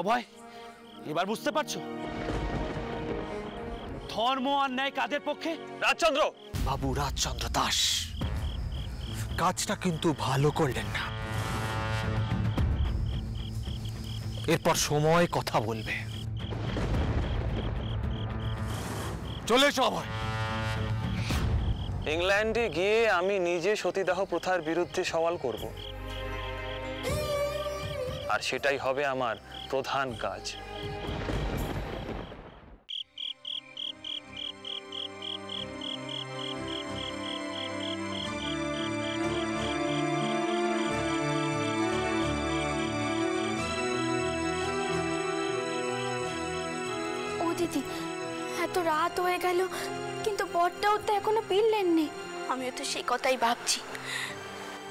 অভয়, এবার বুঝতে পারছো ধর্ম আর ন্যায় কাদের পক্ষে? রাজচন্দ্র বাবু, রাজচন্দ্র দাস কাজটা কিন্তু ভালো করলেন না। এরপর সময় কথা বলবে। চলে এসো অভয়। ইংল্যান্ডে গিয়ে আমি নিজে সতীদাহ প্রথার বিরুদ্ধে সওয়াল করব, আর সেটাই হবে আমার প্রধান কাজ। ও দিদি, এত রাত হয়ে গেল কিন্তু বরটাও তো এখনো ফিরলেন নি। আমিও তো সেই কথাই ভাবছি,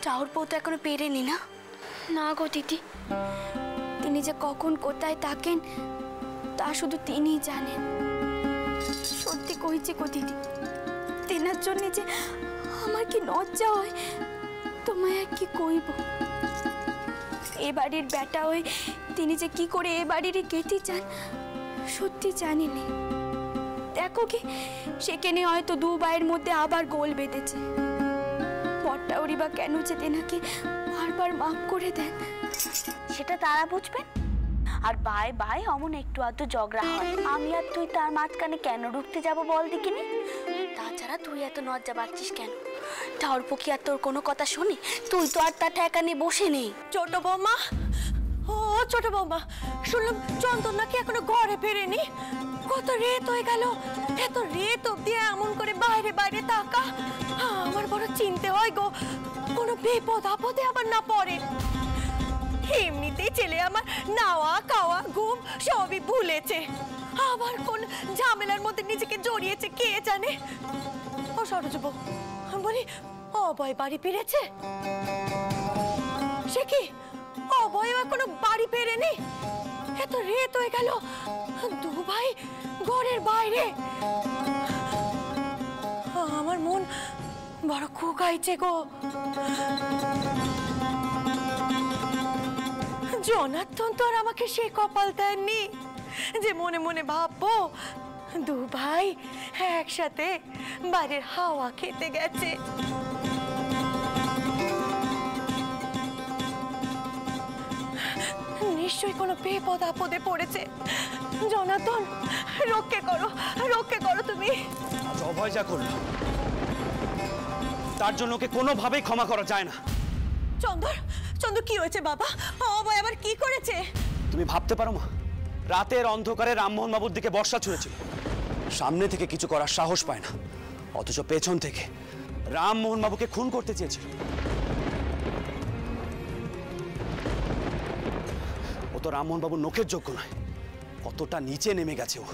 চাউর বউ তো এখনো পেরেনি না। না গো দিদি, তিনি যে কখন কোথায় থাকেন তা শুধু তিনিই জানেন। সত্যি কইছি গো দিদি, তেনার জন্য যে আমার কি লজ্জা হয় তোমায় আর কি কইব। এ বাড়ির বেটা হয়ে তিনি যে কি করে এ বাড়িরই খেতে চান সত্যি জানি না। দেখো কি সেখানে হয়তো দু ভাইয়ের মধ্যে আবার গোল বেঁধেছে। বরটা ওরি বা কেন যে তেনাকে বারবার মাফ করে দেন সেটা তারা বুঝবেন। আর ভাই ভাই অমন একটু আধটু ঝগড়া হয়, আমি আর তুই তার মাঝখানে কেন ঢুকতে যাব বল দেখিনি? তাছাড়া তুই এত লজ্জা পাচ্ছিস কেন? ঠাউর পক্ষী আর তোর কোনো কথা শুনি? তুই তো আর তার ঠেকা নিয়ে বসে নেই। ছোট বৌমা, ও ছোট বৌমা, শুনলাম চন্দন নাকি এখনো ঘরে ফেরেনি। কত রেত হয়ে গেল, এত রেত অব্দি এমন করে বাইরে বাইরে তাকা। আমার বড় চিনতে হয় গো, কোনো বিপদ আপদে আবার না পড়ে। এমনিতেই ছেলে আমার নাওয়া খাওয়া ঘুম সবই ভুলেছে, আবার কোন ঝামেলার মধ্যে নিজেকে জড়িয়েছে কে জানে। ও সরোজ বউ, আমি বলি অভয় বাড়ি ফিরেছে? সে কি অভয় এখনো বাড়ি ফেরেনি? এত রেত হয়ে গেল, দু ভাই ঘরের বাইরে। আমার মন বড় কুকাইছে গো। জনার্দন তো আর আমাকে সে কপাল দেননি যে মনে মনে ভাববো দু ভাই একসাথে বাইরের হাওয়া খেতে গেছে। নিশ্চয়ই কোনো বিপদ আপদে পড়েছে। জনার্দন, রক্ষে করো, রক্ষে করো তুমি। আজ অভয় যা করলো তার জন্য ওকে কোনোভাবেই ক্ষমা করা যায় না। চন্দর, চন্দর কি হয়েছে বাবা? অভয় আবার কি করেছে? তুমি ভাবতে পারো মা, রাতের অন্ধকারে রামমোহন বাবুর দিকে বর্ষা ছুঁড়েছিল। সামনে থেকে কিছু করার সাহস পায় না, অথচ পেছন থেকে রামমোহন বাবুকে খুন করতে চেয়েছিল। ও তো রামমোহন বাবুর নখের যোগ্য নয়, কতটা নিচে নেমে গেছে ও।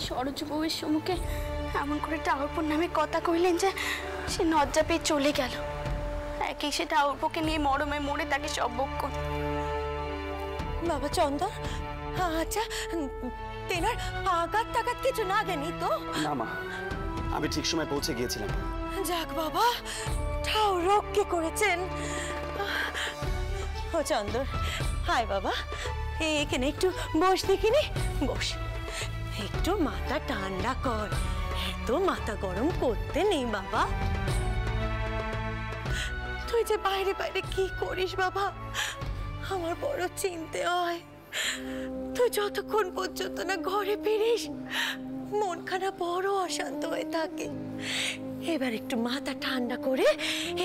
সরোজ বউয়ের সম্মুখে এমন করে ঠাকুরপুর নামে কথা কইলেন যে সে লজ্জা পেয়ে চলে গেল। একই সে ঠাকুরপুকে নিয়ে মরমে মরে তাকে সব বক্ষণ। বাবা চন্দর, আচ্ছা তেনার আঘাত টাঘাত কিছু না গেনি তো? না মা, আমি ঠিক সময় পৌঁছে গিয়েছিলাম। যাক বাবা, ঠাও রক্ষে করেছেন। ও চন্দর, হাই বাবা, এখানে একটু বস দেখিনি, বস, একটু মাথা ঠান্ডা কর, এত মাথা গরম করতে নেই বাবা। তুই যে বাইরে বাইরে কি করিস বাবা, আমার বড় চিনতে হয়। তুই যতক্ষণ পর্যন্ত না ঘরে ফিরিস মনখানা বড় অশান্ত হয়ে থাকে। এবার একটু মাথা ঠান্ডা করে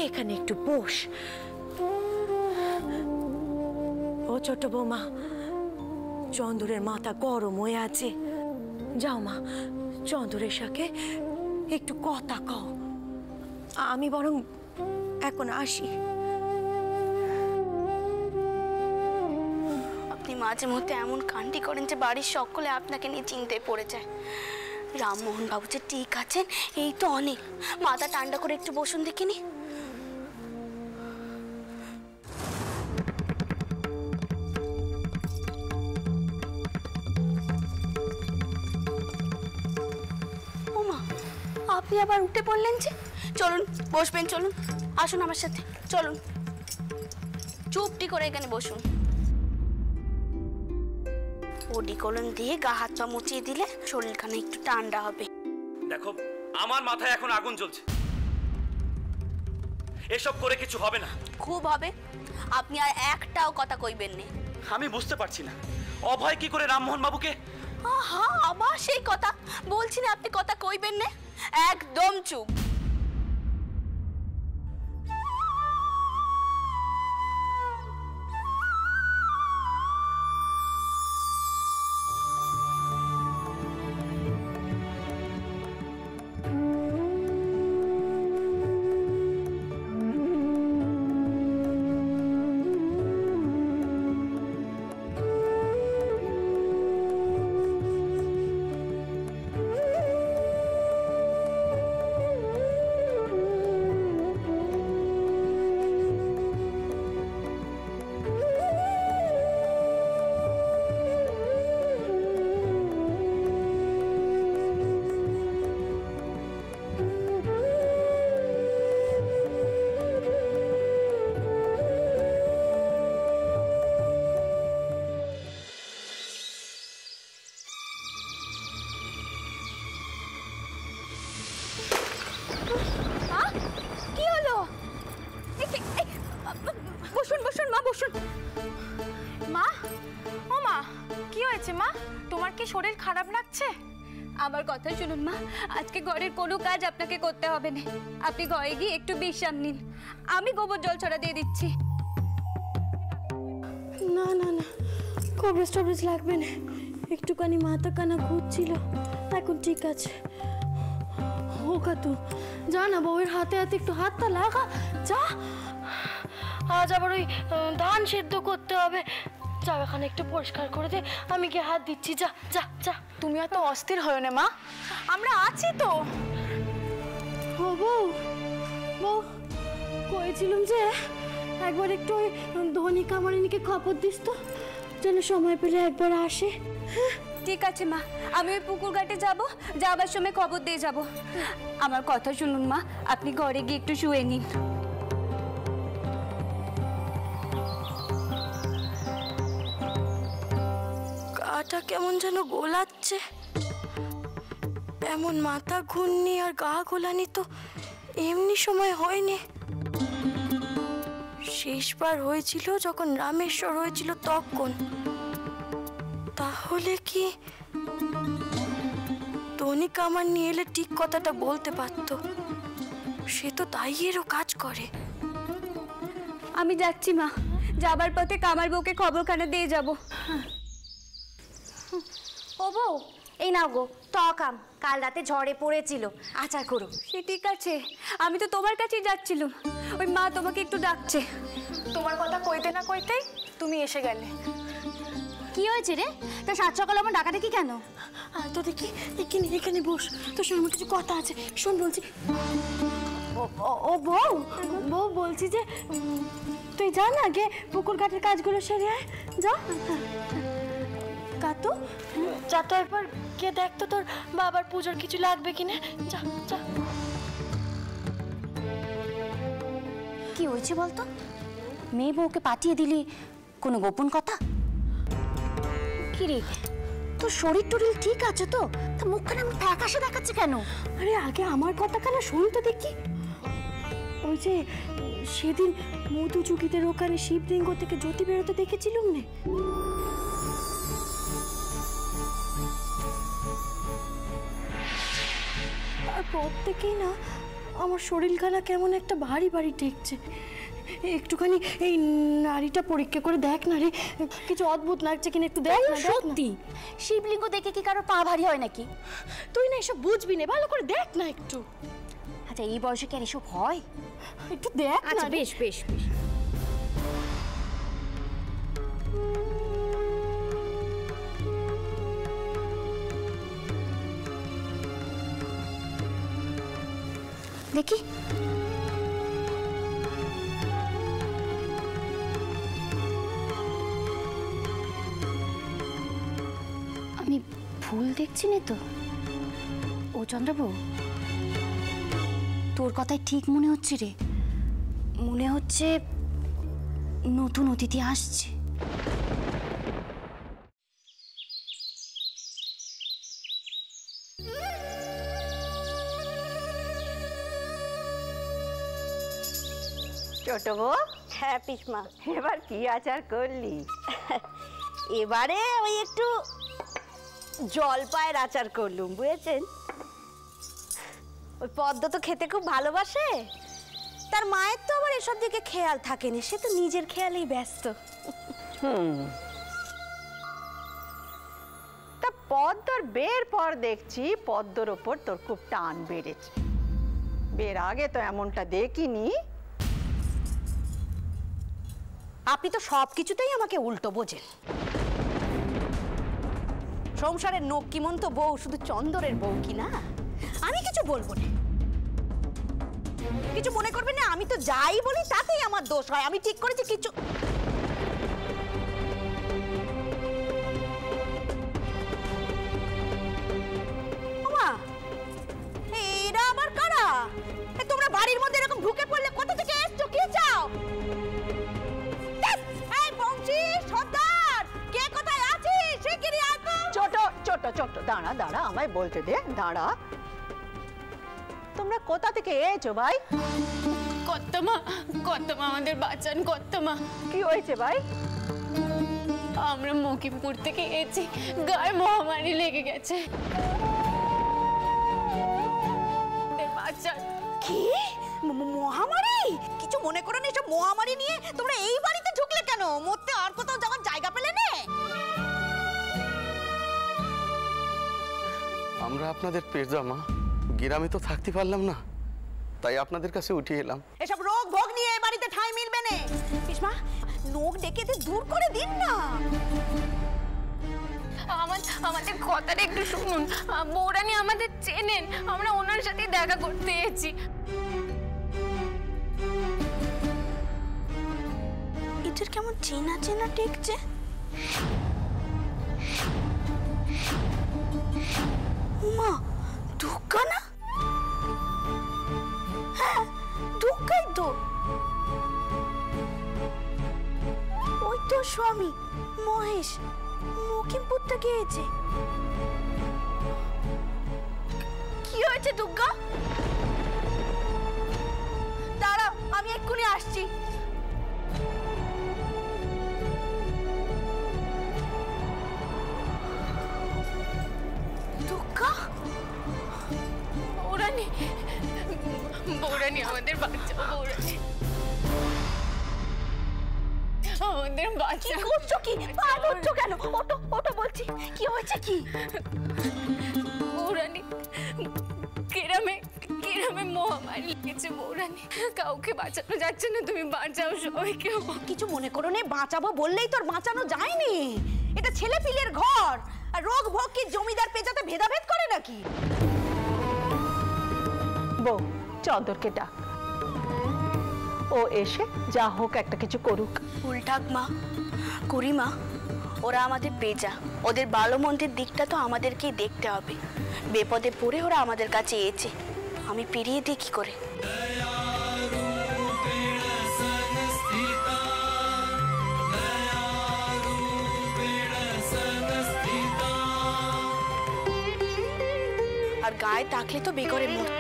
এখানে একটু বস। ও ছোট বৌমা, চন্দরের মাথা গরম হয়ে আছে, যাও মা চন্দরের সাথে একটু কথা কও। আমি বরং এখন আসি। আপনি মাঝে মধ্যে এমন কাণ্ডি করেন যে বাড়ির সকলে আপনাকে নিয়ে চিন্তায় পড়ে যায়। রামমোহন বাবু যে ঠিক আছেন এই তো অনেক। মাথা ঠান্ডা করে একটু বসুন দেখিনি। আপনি আবার উঠে পড়লেন যে? চলুন বসবেন, চলুন আসুন আমার সাথে, চলুন চুপটি করে এখানে বসুন। ওডি কলম দিয়ে গা হাত পা মুচিয়ে দিলে শরীরখানে একটু ঠান্ডা হবে। দেখো, আমার মাথায় এখন আগুন জ্বলছে, এসব করে কিছু হবে না। খুব হবে, আপনি আর একটাও কথা কইবেন না। আমি বুঝতে পারছি না অভয় কি করে রামমোহন বাবুকে। আহা, আবার সেই কথা বলছি না, আপনি কথা কইবেন না, একদম চুপ। কি হলো? বসুন বসুন মা, বসুন। মা, ও মা, কি হয়েছে মা? তোমার কি শরীর খারাপ লাগছে? আমার কথা শুনুন মা, আজকে ঘরের কোনো কাজ আপনাকে করতে হবে না। আপনি ঘরে গিয়ে একটু বিশ্রাম নিন, আমি গোবর জল ছড়া দিয়ে দিচ্ছি। না না না, কবরেজ টবরেজ লাগবে না, একটুখানি মাথা কানা ঘুরছিল, এখন ঠিক আছে। ও কাতু, যা না বউয়ের হাতে হাতে একটু হাতটা লাগা, যা। আজ আবার ওই ধান সেদ্ধ করতে হবে, জায়গাখানে একটু পরিষ্কার করে দে, আমি গিয়ে হাত দিচ্ছি, যা যা যা। তুমি এত অস্থির হও না মা, আমরা আছি তো। ও বউ, বউ কয়েছিলাম যে একবার একটু ওই ধনী কামারিনীকে খবর দিস তো, যেন সময় পেলে একবার আসে। ঠিক আছে মা, আমি ওই পুকুর ঘাটে যাবো, যাবার সময় খবর দিয়ে যাব। আমার কথা শুনুন মা, আপনি ঘরে গিয়ে একটু শুয়ে নিন। গাটা কেমন যেন গোলাচ্ছে, এমন মাথা ঘুরনি আর গা গোলানি তো এমনি সময় হয়নি। শেষবার হয়েছিল যখন রামেশ্বর হয়েছিল তখন। তাহলে কি তনিক আমার নিয়ে এলে ঠিক কথাটা বলতে পারতো, সে তো দাইয়েরও কাজ করে। আমি যাচ্ছি মা, যাবার পথে কামার বউকে খবরখানা দিয়ে যাব। ও বউ, এই নাও গো টকাম, কাল রাতে ঝড়ে পড়েছিল, আচার করো। সে ঠিক আছে, আমি তো তোমার কাছেই যাচ্ছিলাম, ওই মা তোমাকে একটু ডাকছে। তোমার কথা কইতে না কইতেই তুমি এসে গেলে। কি হয়েছে রে? তা সাত সকাল আমার ডাকা দেখি কেন? তো দেখি, এখানে এখানে বস, তোর সঙ্গে আমার কিছু কথা আছে, শোন বলছি। ও বউ, বউ বলছি যে তুই যা না আগে পুকুর ঘাটের কাজগুলো সেরে আয়, যা। কাতু, যা তো একবার গিয়ে দেখ তো তোর বাবার পুজোর কিছু লাগবে কিনা, যা যা। কি হয়েছে বলতো? মেয়ে বউকে পাঠিয়ে দিলি, কোনো গোপন কথা? কি রে, তোর শরীর টরিল ঠিক আছে তো? তা মুখখানে আমি ফ্যাকাশে দেখাচ্ছে কেন? আরে আগে আমার কথা কেন শুন তো দেখি। ওই যে সেদিন মধু চুকিদের ওখানে শিবলিঙ্গ থেকে জ্যোতি বেরোতে দেখেছিলাম না, আর প্রত্যেকেই না আমার শরীরখানা কেমন একটা ভারী ভারী ঠেকছে। একটুখানি এই নারীটা পরীক্ষা করে দেখ না রে, কিছু অদ্ভুত লাগছে কিনা একটু দেখ না। সত্যি শিবলিঙ্গ দেখে কি কারো পা ভারী হয় নাকি? তুই না এসব বুঝবি না, ভালো করে দেখ না একটু। আচ্ছা এই বয়সে কি আর এসব হয়? একটু দেখ না। আচ্ছা বেশ বেশ বেশ। দেখি আমি ভুল দেখছি না তো? ও চন্দ্রবাবু, কথাই ঠিক মনে হচ্ছে রে। মনে হচ্ছে নতুন অতিথি আসছে। ছোট বউ। হ্যাঁ পিসমা, এবার কি আচার করলি? এবারে ওই একটু জলপাইয়ের আচার করলুম, বুঝেছেন? ওই পদ্ম তো খেতে খুব ভালোবাসে, তার মায়ের তো আবার এসব দিকে খেয়াল থাকেনি, সে তো নিজের খেয়ালেই ব্যস্ত। তা পদ্মর বের পর দেখছি পদ্মর ওপর তোর খুব টান বেড়েছে। বের আগে তো এমনটা দেখিনি। আপনি তো সব কিছুতেই আমাকে উল্টো বোঝেন। সংসারের নক্কিমন্ত বউ শুধু চন্দরের বউ কি না? আমি কিছু বলবো না, কিছু মনে করবেন না। আমি তো যাই বলি তাতেই আমার দোষ হয়। আমি ঠিক করেছি কিছু। ওমা, এরা আবার কারা? তোমরা বাড়ির মধ্যে এরকম ঢুকে পড়লে কোথা থেকে এসছো? কি চাও? এই বংশী, সর্দার, কে কোথায় আছিস? শিগগিরই আয় তো। ছোট ছোট ছোট, দাঁড়া দাঁড়া, আমায় বলতে দে, দাঁড়া। তোমরা কোথা থেকে এসেছো ভাই? কর্তামা, কর্তামা আমাদের বাঁচান কর্তামা। কি হয়েছে ভাই? আমরা মকিমপুর থেকে এসেছি, গায়ে মহামারী লেগে গেছে। বাঁচান। কি মহামারী? কিছু মনে করো না, এসব মহামারী নিয়ে তোমরা এই বাড়িতে ঢুকলে কেন? মরতে আর কোথাও যাওয়ার জায়গা পেলে না? আমরা আপনাদের পেজা মা, গ্রামে তো থাকতে পারলাম না, তাই আপনাদের কাছে উঠে এলাম। এসব রোগ ভোগ নিয়ে এই বাড়িতে ঠাঁই মিলবে না। পিসমা, নোক ডেকে এদের দূর করে দিন না। আমাদের কথাটা একটু শুনুন। বৌরানী আমাদের চেনেন, আমরা ওনার সাথে দেখা করতে এসেছি। এদের কেমন চেনা চেনা ঠেকছে। মা, দুর্গা না? হ্যাঁ, দুর্গাই তো। ওই তো স্বামী মহেশ মকিমপুর থেকে এসেছে। কি হয়েছে দুর্গা? দাঁড়াও, আমি এক্ষুনি আসছি। দুর্গা, বৌরানী, বৌরানী আমাদের বাচ্চা, বৌরানী আমাদের বাচ্চা। কি করছো? কি পা ধরছো কেন? ওটো ওটো বলছি, কি হয়েছে? কি বৌরানী, গ্রামে গ্রামে মহামারী লেগেছে বৌরানী, কাউকে বাঁচানো যাচ্ছে না, তুমি বাঁচাও সবাইকে। কিছু মনে করো না, বাঁচাবো বললেই তোর বাঁচানো যায়নি। এটা ছেলে পিলের ঘর, আর রোগ ভোগ কি জমিদার পেঁচাতে ভেদাভেদ করে নাকি? বউ, চন্দরকে ডাক, ও এসে যা হোক একটা কিছু করুক। উল্টাক মা, করিমা, ওরা আমাদের পেঁচা, ওদের ভালো মন্দের দিকটা তো আমাদেরকেই দেখতে হবে। বিপদে পড়ে ওরা আমাদের কাছে এসেছে, আমি পেরিয়ে দিই কি করে? আর গায়ে থাকলে তো বেঘরে মরত,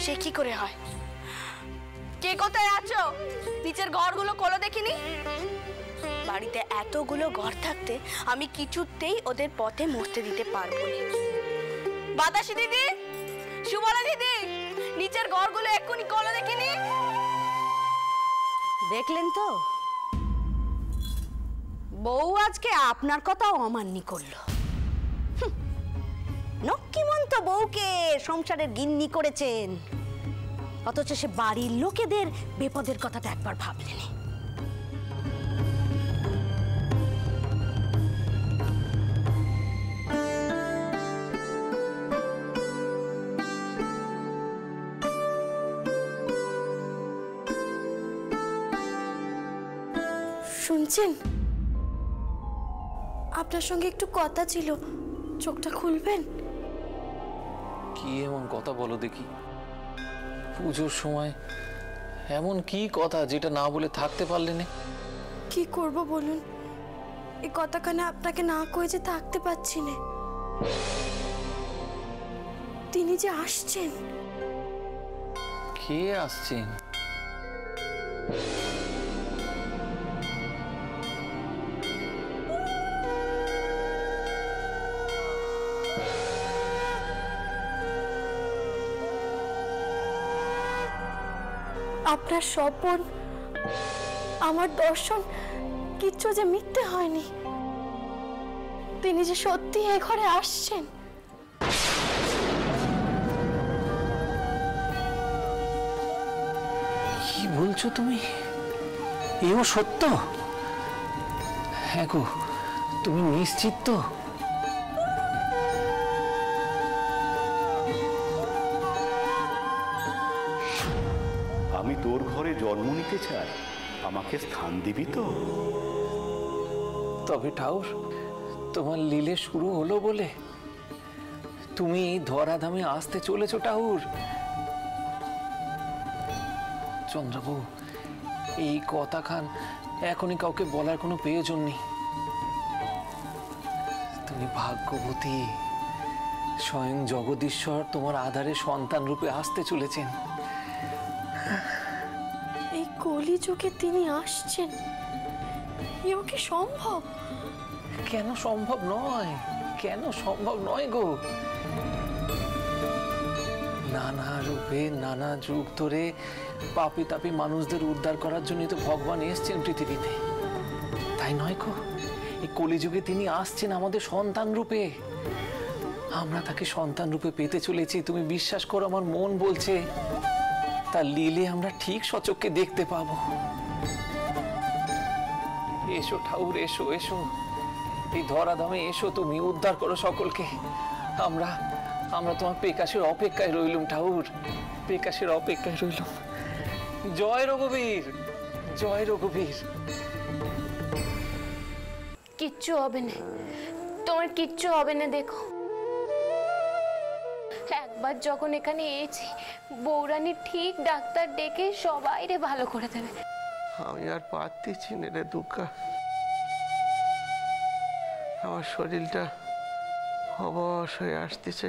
সে কি করে হয়? কে কোথায় আছো? নিচের ঘরগুলো খোলো দেখিনি। বাড়িতে এতগুলো ঘর থাকতে আমি কিছুতেই ওদের পথে মরতে দিতে পারবো না। বাতাসি দিদি, সুবলা দিদি, নিচের ঘরগুলো এক্ষুনি খোলো দেখিনি। দেখলেন তো, বউ আজকে আপনার কথাও অমান্য করলো। নক্কিমন্ত বউকে সংসারের গিন্নি করেছেন, অথচ সে বাড়ির লোকেদের বিপদের কথাটা একবার ভাবলেন। শুনছেন? আপনার সঙ্গে একটু কথা ছিল, চোখটা খুলবেন? কি কি এমন কথা বলো দেখি? পুজোর সময় এমন কি কথা যেটা না বলে থাকতে পারলে না? কি করব বলুন, এই কথাখানে আপনাকে না কয়ে যে থাকতে পারছি না। তিনি যে আসছেন। কে আসছেন? আপনার স্বপন, আমার দর্শন কিচ্ছু যে মিথ্যে হয়নি। তিনি যে সত্যি এ ঘরে আসছেন। কি বলছো তুমি? এও সত্য? হ্যাঁ গো, তুমি নিশ্চিত তো? আমি তোর ঘরে জন্ম নিতে চাই, আমাকে স্থান দিবি তো? তবে ঠাউর, তোমার লীলে শুরু হলো বলে তুমি ধরাধামে আসতে চলেছো ঠাউর। চন্দ্রবাবু, এই কথাখান এখনই কাউকে বলার কোনো প্রয়োজন নেই। তুমি ভাগ্যবতী, স্বয়ং জগদীশ্বর তোমার আধারে সন্তান রূপে আসতে চলেছেন। এই কলিযুগে তিনি আসছেন, এও কি সম্ভব? কেন সম্ভব নয়? কেন সম্ভব নয় গো? নানা রূপে নানা যুগ ধরে পাপী তাপী মানুষদের উদ্ধার করার জন্য তো ভগবান এসছেন পৃথিবীতে, তাই নয় গো? এই কলিযুগে তিনি আসছেন আমাদের সন্তান রূপে। আমরা তাকে সন্তান রূপে পেতে চলেছি। তুমি বিশ্বাস করো, আমার মন বলছে তার লীলে আমরা ঠিক সচক্ষে দেখতে পাবো। এসো ঠাউর, এসো এসো, এই ধরাধামে এসো, তুমি উদ্ধার করো সকলকে। আমরা আমরা তোমার পেকাশের অপেক্ষায় রইলুম ঠাউর, পেকাশের অপেক্ষায় রইলুম। জয় রঘুবীর, জয় রঘুবীর। কিচ্ছু হবে না, তোমার কিচ্ছু হবে না। দেখো, একবার যখন এখানে এসেছি, বৌরানী ঠিক ডাক্তার ডেকে সবাইরে ভালো করে দেবে। আমি আর পারতেছি না রে দুর্গা, আমার শরীরটা অবশ হয়ে আসতেছে।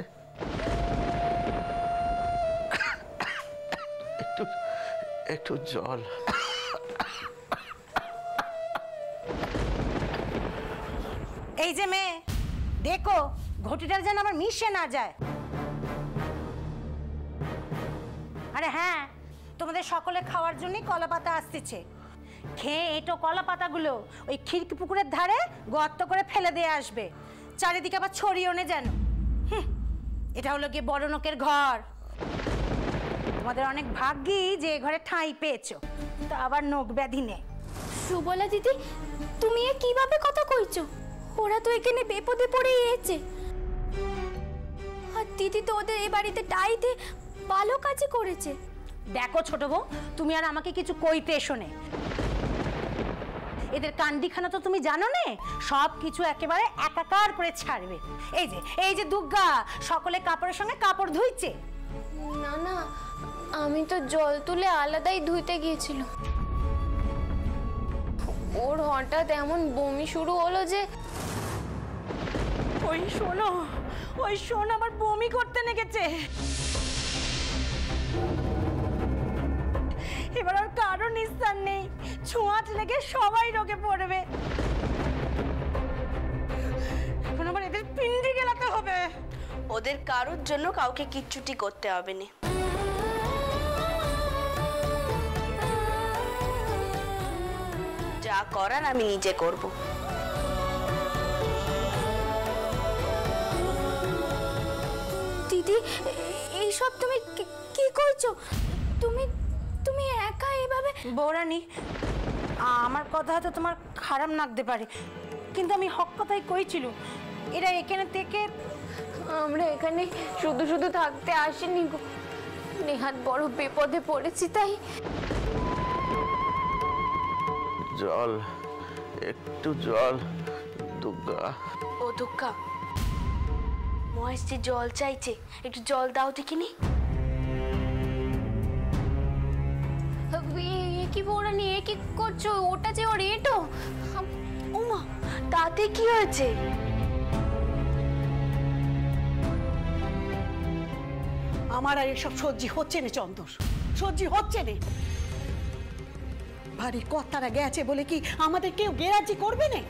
একটু একটু জল। এই যে মেয়ে, দেখো ঘটিটা যেন আমার মিশে না যায়। আরে হ্যাঁ, তোমাদের সকলে খাওয়ার জন্যই কলা পাতা আসতেছে। খেয়ে এটো কলা পাতাগুলো ওই খিড়কি পুকুরের ধারে গর্ত করে ফেলে দিয়ে আসবে, চারিদিকে আবার ছড়িয়ে নে যেন। এটা হলো গিয়ে বড় লোকের ঘর। তোমাদের অনেক ভাগ্যি যে এ ঘরে ঠাঁই পেয়েছো, তা আবার নোক ব্যাধি নেই। সুবলা দিদি, তুমি এ কিভাবে কথা কইছো? ওরা তো এখানে বিপদে পড়ে এসেছে। আর দিদি তো ওদের এই বাড়িতে টাইতে ভালো কাজই করেছে। দেখো ছোট বউ, তুমি আর আমাকে কিছু কইতে এসো নে। এদের কান্ডিখানা তো তুমি জানো নে, সব কিছু একেবারে একাকার করে ছাড়বে। এই যে দুর্গা সকলে কাপড়ের সঙ্গে কাপড় ধুইছে। না না, আমি তো জল তুলে আলাদাই ধুইতে গিয়েছিল। ওর হঠাৎ এমন বমি শুরু হলো যে ওই শোন আবার বমি করতে লেগেছে। এবার আর কারো নিস্তার নেই, ছোঁয়াচ লেগে সবাই রোগে পড়বে। এখন আবার এদের পিন্ডি গেলাতে হবে। ওদের কারোর জন্য কাউকে কিচ্ছুটি করতে হবে না। যা করার আমি নিজে করব। দিদি, এইসব তুমি কি করছো? তুমি একা এভাবে? বৌরানী, আমার কথা হয়তো তোমার খারাপ লাগতে পারে, কিন্তু আমি হক কথাই কইছিল। এরা এখানে থেকে, আমরা এখানে শুধু শুধু থাকতে আসিনি গো, নেহাত বড় বিপদে পড়েছি তাই। মহেশ যে জল চাইছে, একটু জল দাও দেখিনি। কি বৌরানি, এ কি করছো? ওটা যে ওর এটো। ওমা, তাতে কি হয়েছে? আমার আর এসব সহ্য হচ্ছে না চন্দর, সহ্য হচ্ছে না। বাড়ির কর্তারা গেছে বলে কি আমাদের কেউ গেরাজি করবে না?